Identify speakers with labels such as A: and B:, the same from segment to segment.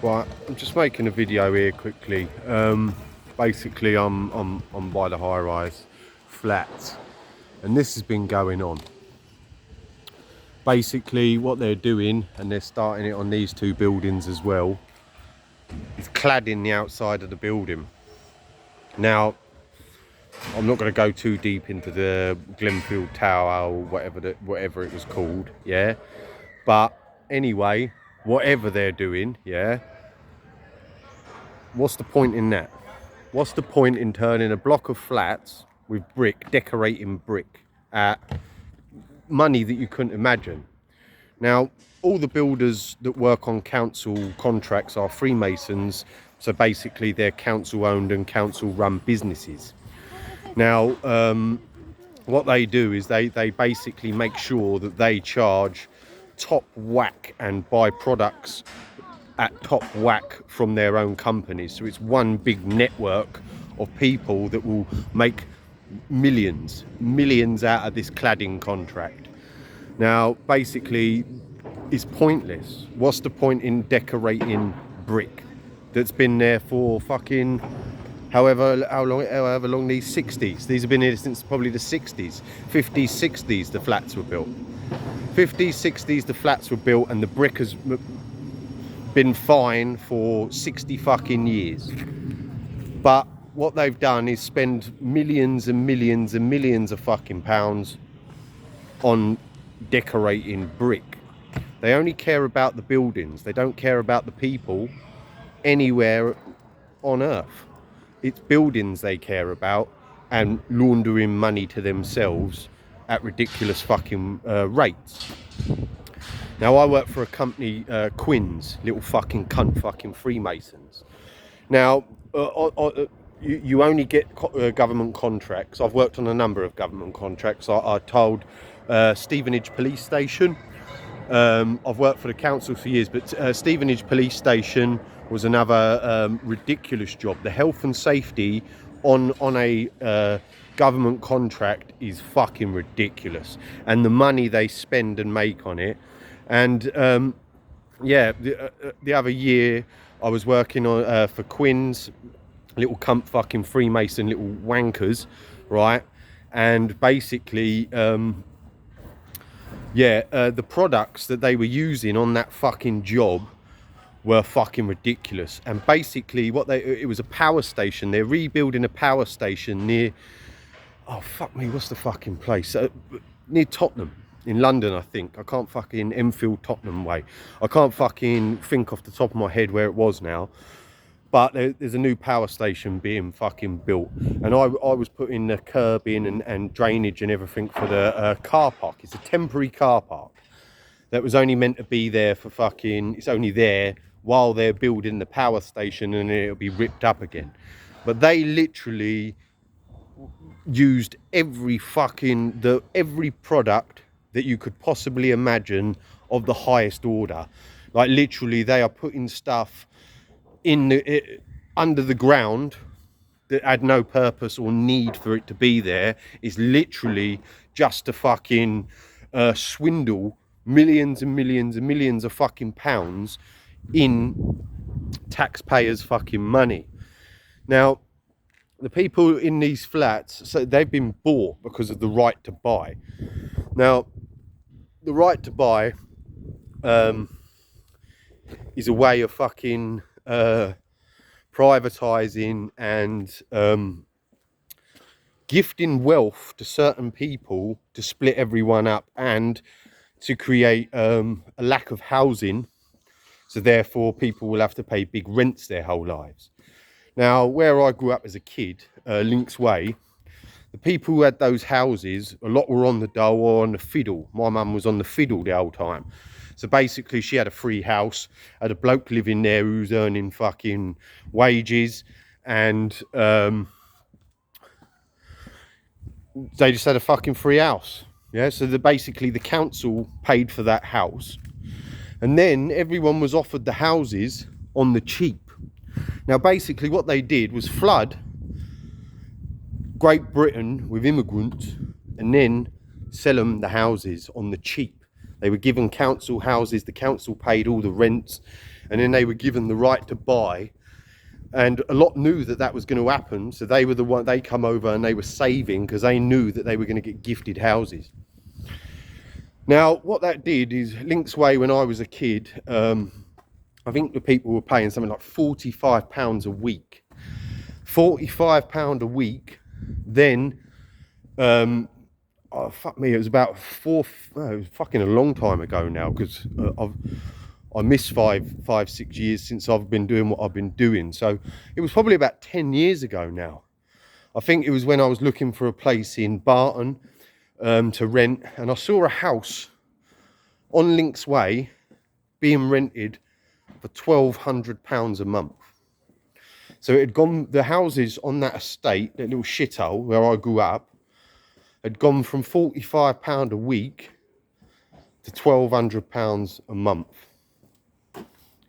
A: Right, I'm just making a video here quickly. Basically, I'm by the high-rise flats, and this has been going on. Basically, what they're doing, and they're starting it on these two buildings as well, is cladding the outside of the building. Now, I'm not going to go too deep into the Glenfield Tower or whatever it was called, yeah. But anyway, whatever they're doing, yeah. What's the point in that? What's the point in turning a block of flats with brick, decorating brick, at money that you couldn't imagine? Now, all the builders that work on council contracts are Freemasons, so basically they're council owned and council run businesses. Now, what they do is they basically make sure that they charge top whack and buy products at top whack from their own companies. So it's one big network of people that will make millions out of this cladding contract. Now, basically, it's pointless. What's the point in decorating brick that's been there for fucking however long these 60s? These have been here since probably the 60s, 50s, 60s the flats were built. 50s, 60s the flats were built, and the brick has been fine for 60 fucking years. But what they've done is spend millions and millions and millions of fucking pounds on decorating brick. They only care about the buildings. They don't care about the people anywhere on earth. It's buildings they care about, and laundering money to themselves at ridiculous fucking rates. Now, I work for a company, Quinn's, little fucking cunt fucking Freemasons. Now, you only get government contracts. I've worked on a number of government contracts. I told Stevenage Police Station. I've worked for the council for years, but Stevenage Police Station was another ridiculous job. The health and safety on a government contract is fucking ridiculous, and the money they spend and make on it. And yeah, the other year I was working on for Quinn's, little cunt fucking Freemason little wankers, right? And basically, yeah, the products that they were using on that fucking job were fucking ridiculous. And basically, it was a power station. They're rebuilding a power station near, oh fuck me, what's the fucking place? Near Tottenham. In London, I think. I can't fucking Enfield, Tottenham way. I can't fucking think off the top of my head where it was now. But there's a new power station being fucking built. And I was putting the curb in and drainage and everything for the car park. It's a temporary car park that was only meant to be there for fucking... It's only there while they're building the power station, and then it'll be ripped up again. But they literally used every product that you could possibly imagine of the highest order. Like, literally, they are putting stuff under the ground that had no purpose or need for it to be there. Is literally just to fucking swindle millions and millions and millions of fucking pounds in taxpayers' fucking money. Now, the people in these flats, so they've been bought because of the right to buy. Now, the right to buy is a way of fucking privatising and gifting wealth to certain people to split everyone up and to create a lack of housing. So therefore, people will have to pay big rents their whole lives. Now, where I grew up as a kid, Links Way, the people who had those houses, a lot were on the dole or on the fiddle. My mum was on the fiddle the whole time. So basically, she had a free house, had a bloke living there who was earning fucking wages, and they just had a fucking free house. Yeah, so basically the council paid for that house, and then everyone was offered the houses on the cheap. Now, basically, what they did was flood Great Britain with immigrants and then sell them the houses on the cheap. They were given council houses, the council paid all the rents, and then they were given the right to buy. And a lot knew that that was going to happen, so they were the one, they come over and they were saving because they knew that they were going to get gifted houses. Now what that did is, Links Way, when I was a kid, I think the people were paying something like £45 a week. £45 a week. Then oh fuck me, it was about it was fucking a long time ago now, because I missed 6 years since I've been doing what I've been doing. So it was probably about 10 years ago now. I think it was when I was looking for a place in Barton to rent, and I saw a house on Links Way being rented for £1,200 a month. So it had gone, the houses on that estate, that little shithole where I grew up, had gone from £45 a week to £1,200 a month.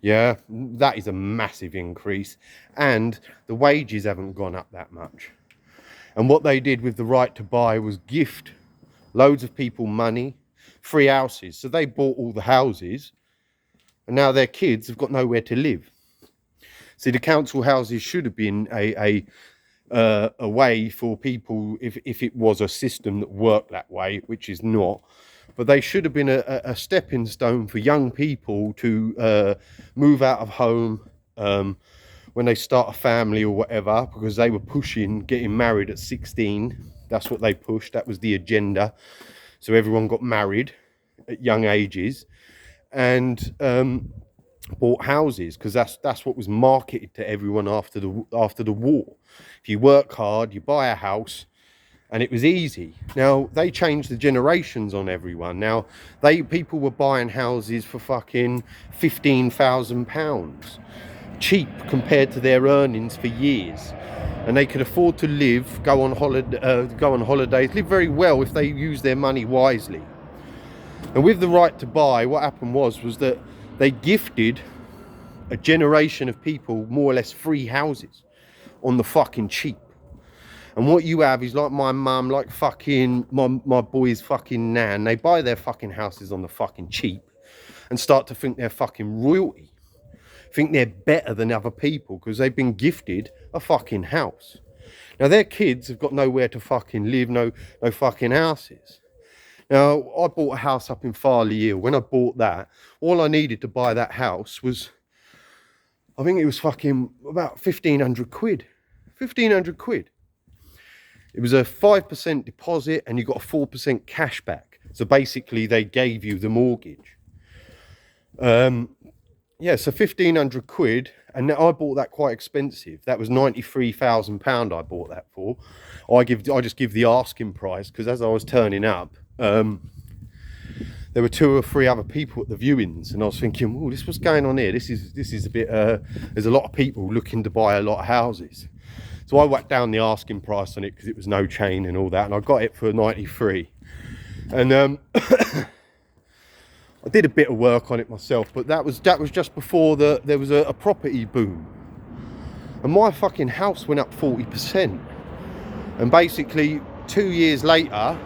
A: Yeah, that is a massive increase, and the wages haven't gone up that much. And what they did with the right to buy was gift loads of people money, free houses. So they bought all the houses, and now their kids have got nowhere to live. See, the council houses should have been a way for people, if it was a system that worked that way, which is not. But they should have been a stepping stone for young people to move out of home when they start a family or whatever, because they were pushing getting married at 16. That's what they pushed. That was the agenda. So everyone got married at young ages and bought houses, because that's what was marketed to everyone after the war. If you work hard, you buy a house. And it was easy. Now they changed the generations on everyone. Now people were buying houses for fucking £15,000, cheap compared to their earnings for years, and they could afford to live, go on holidays, live very well if they used their money wisely. And with the right to buy, what happened was that they gifted a generation of people more or less free houses on the fucking cheap. And what you have is like my mum, like fucking my boy's fucking nan. They buy their fucking houses on the fucking cheap and start to think they're fucking royalty. Think they're better than other people because they've been gifted a fucking house. Now their kids have got nowhere to fucking live, no fucking houses. Now I bought a house up in Farley Hill. When I bought that, all I needed to buy that house was, I think it was fucking about 1,500 quid. 1,500 quid. It was a 5% deposit and you got a 4% cash back. So basically they gave you the mortgage. Yeah, so 1,500 quid. And I bought that quite expensive. That was £93,000 I bought that for. I just give the asking price, because as I was turning up, there were 2 or 3 other people at the viewings, and I was thinking, oh, this what's going on here? This is a bit, there's a lot of people looking to buy a lot of houses. So I whacked down the asking price on it because it was no chain and all that, and I got it for 93. And I did a bit of work on it myself, but that was just before there was a property boom, and my fucking house went up 40%. And basically 2 years later,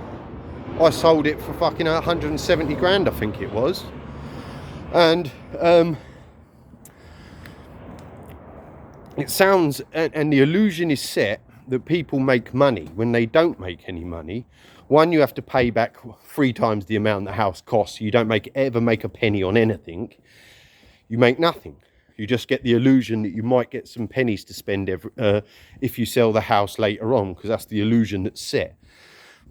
A: I sold it for fucking 170 grand, I think it was. And it sounds, and the illusion is set that people make money when they don't make any money. One, you have to pay back 3 times the amount the house costs. You don't ever make a penny on anything. You make nothing. You just get the illusion that you might get some pennies to spend if you sell the house later on, because that's the illusion that's set.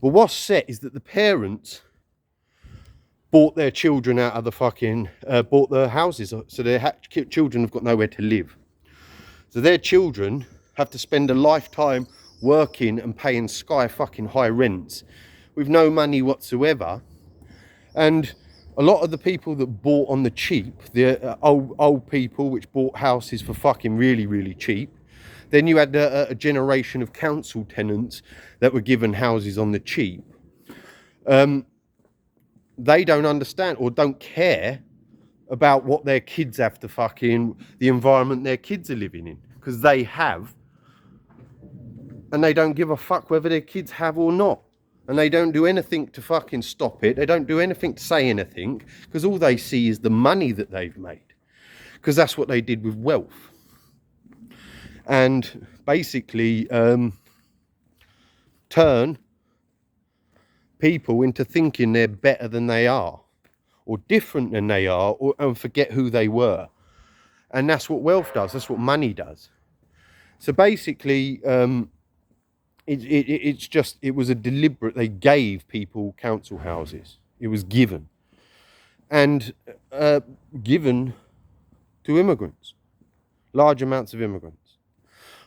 A: But what's set is that the parents bought their children out of the fucking, bought their houses, so their children have got nowhere to live. So their children have to spend a lifetime working and paying sky fucking high rents with no money whatsoever. And a lot of the people that bought on the cheap, the old people which bought houses for fucking really, really cheap. Then you had a generation of council tenants that were given houses on the cheap. They don't understand or don't care about what their kids have to fucking, the environment their kids are living in, because they have, and they don't give a fuck whether their kids have or not. And they don't do anything to fucking stop it. They don't do anything to say anything, because all they see is the money that they've made. Because that's what they did with wealth. And basically turn people into thinking they're better than they are, or different than they are, and forget who they were. And that's what wealth does. That's what money does. So basically, it was a deliberate, they gave people council houses. It was given. And given to immigrants, large amounts of immigrants.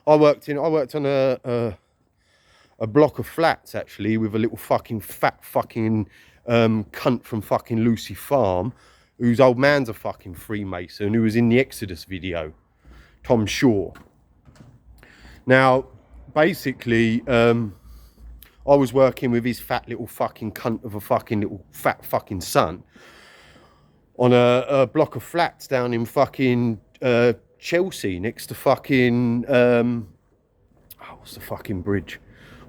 A: I worked on a block of flats, actually, with a little fucking fat fucking cunt from fucking Lucy Farm, whose old man's a fucking Freemason, who was in the Exodus video, Tom Shaw. Now, basically, I was working with his fat little fucking cunt of a fucking little fat fucking son on a block of flats down in fucking Chelsea, next to fucking what's the fucking bridge?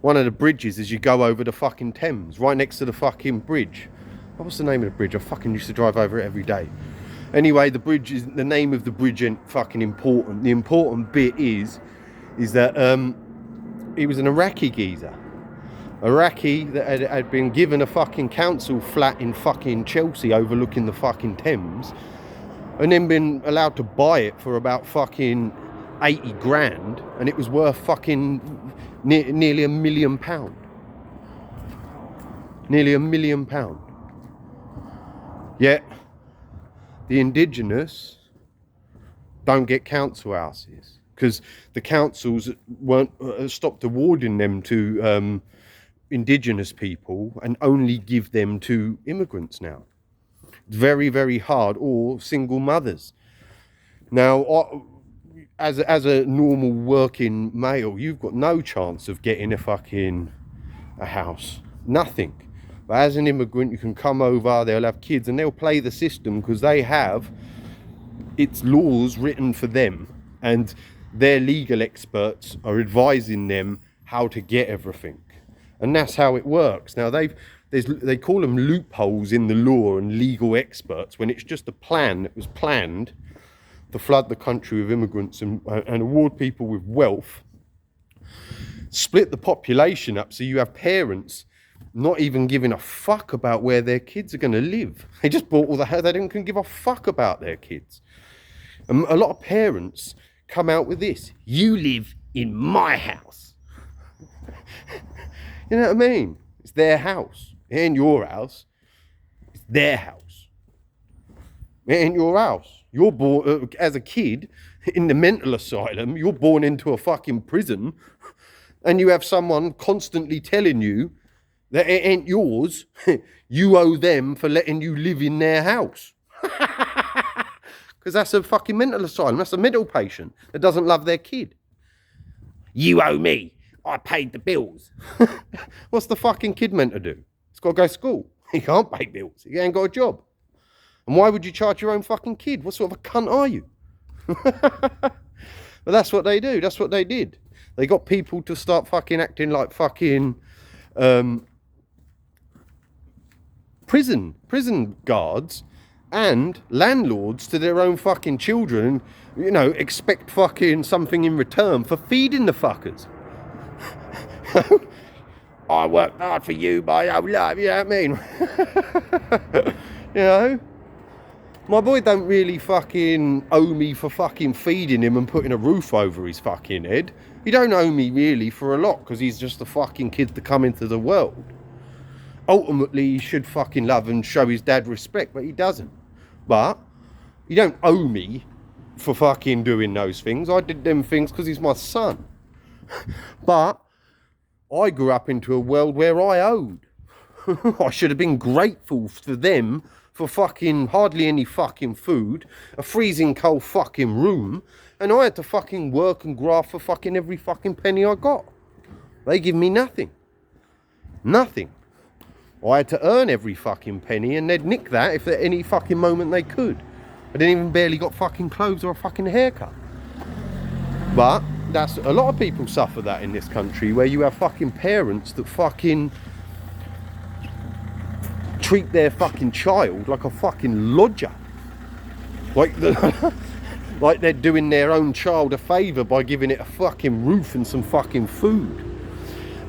A: One of the bridges as you go over the fucking Thames, right next to the fucking bridge. What's the name of the bridge? I fucking used to drive over it every day. Anyway, the bridge is, the name of the bridge ain't fucking important. The important bit is that he was an Iraqi geezer. Iraqi that had been given a fucking council flat in fucking Chelsea overlooking the fucking Thames, and then been allowed to buy it for about fucking 80 grand, and it was worth fucking nearly £1 million. Nearly £1 million. Yet the indigenous don't get council houses because the councils weren't stopped awarding them to indigenous people and only give them to immigrants now. Very, very hard, or single mothers. Now, as a normal working male, you've got no chance of getting a house, nothing. But as an immigrant, you can come over, they'll have kids, and they'll play the system because they have its laws written for them, and their legal experts are advising them how to get everything. And that's how it works. Now, they call them loopholes in the law and legal experts, when it's just a plan that was planned to flood the country with immigrants and award people with wealth, split the population up so you have parents not even giving a fuck about where their kids are going to live. They just bought all the house. They don't give a fuck about their kids. And a lot of parents come out with this: you live in my house. You know what I mean? It's their house. It ain't your house. It's their house. It ain't your house. You're born as a kid in the mental asylum. You're born into a fucking prison, and you have someone constantly telling you that it ain't yours. You owe them for letting you live in their house. Because that's a fucking mental asylum. That's a mental patient that doesn't love their kid. You owe me. I paid the bills. What's the fucking kid meant to do? He's got to go to school. He can't pay bills. He ain't got a job. And why would you charge your own fucking kid? What sort of a cunt are you? But that's what they do. That's what they did. They got people to start fucking acting like fucking prison guards and landlords to their own fucking children, you know, expect fucking something in return for feeding the fuckers. I worked hard for you my whole life, you know what I mean? You know? My boy don't really fucking owe me for fucking feeding him and putting a roof over his fucking head. He don't owe me really for a lot, because he's just a fucking kid to come into the world. Ultimately, he should fucking love and show his dad respect, but he doesn't. But he don't owe me for fucking doing those things. I did them things because he's my son. But I grew up into a world where I owed. I should have been grateful to them for fucking hardly any fucking food, a freezing cold fucking room, and I had to fucking work and graft for fucking every fucking penny I got. They give me nothing. Nothing. I had to earn every fucking penny, and they'd nick that if at any fucking moment they could. I didn't even barely got fucking clothes or a fucking haircut. But that's, a lot of people suffer that in this country, where you have fucking parents that fucking treat their fucking child like a fucking lodger. Like, like they're doing their own child a favour by giving it a fucking roof and some fucking food.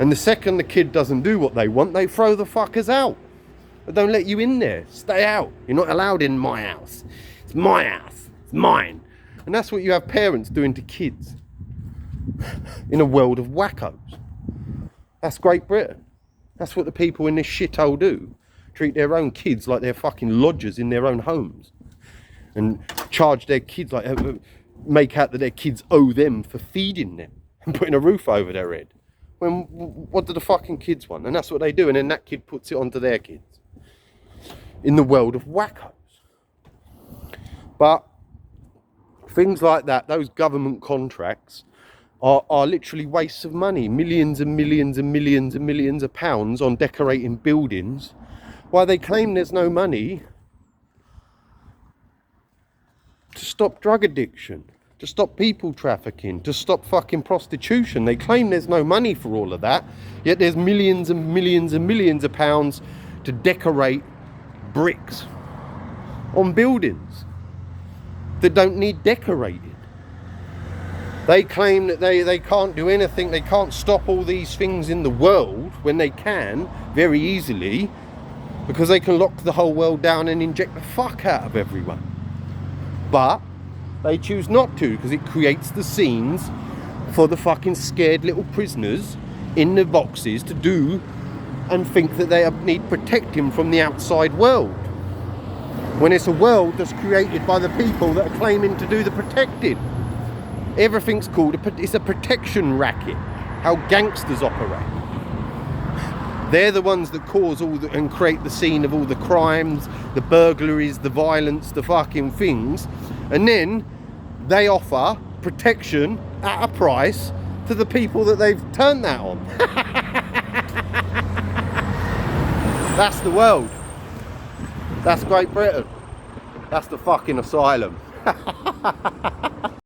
A: And the second the kid doesn't do what they want, they throw the fuckers out. They don't let you in there. Stay out. You're not allowed in my house. It's my house. It's mine. And that's what you have parents doing to kids in a world of wackos. That's Great Britain. That's what the people in this shithole do. Treat their own kids like they're fucking lodgers in their own homes. And charge their kids, like, make out that their kids owe them for feeding them and putting a roof over their head. When, what do the fucking kids want? And that's what they do. And then that kid puts it onto their kids. In the world of wackos. But things like that, those government contracts, are literally wastes of money. Millions and millions and millions and millions of pounds on decorating buildings, while they claim there's no money to stop drug addiction, to stop people trafficking, to stop fucking prostitution. They claim there's no money for all of that, yet there's millions and millions and millions of pounds to decorate bricks on buildings that don't need decorating. They claim that they can't do anything, they can't stop all these things in the world, when they can very easily, because they can lock the whole world down and inject the fuck out of everyone. But they choose not to, because it creates the scenes for the fucking scared little prisoners in the boxes to do and think that they need protecting from the outside world, when it's a world that's created by the people that are claiming to do the protecting. Everything's called it's a protection racket. How gangsters operate. They're the ones that cause all the, and create the scene of all the crimes, the burglaries, the violence, the fucking things, and then they offer protection at a price to the people that they've turned that on. That's the world. That's Great Britain. That's the fucking asylum.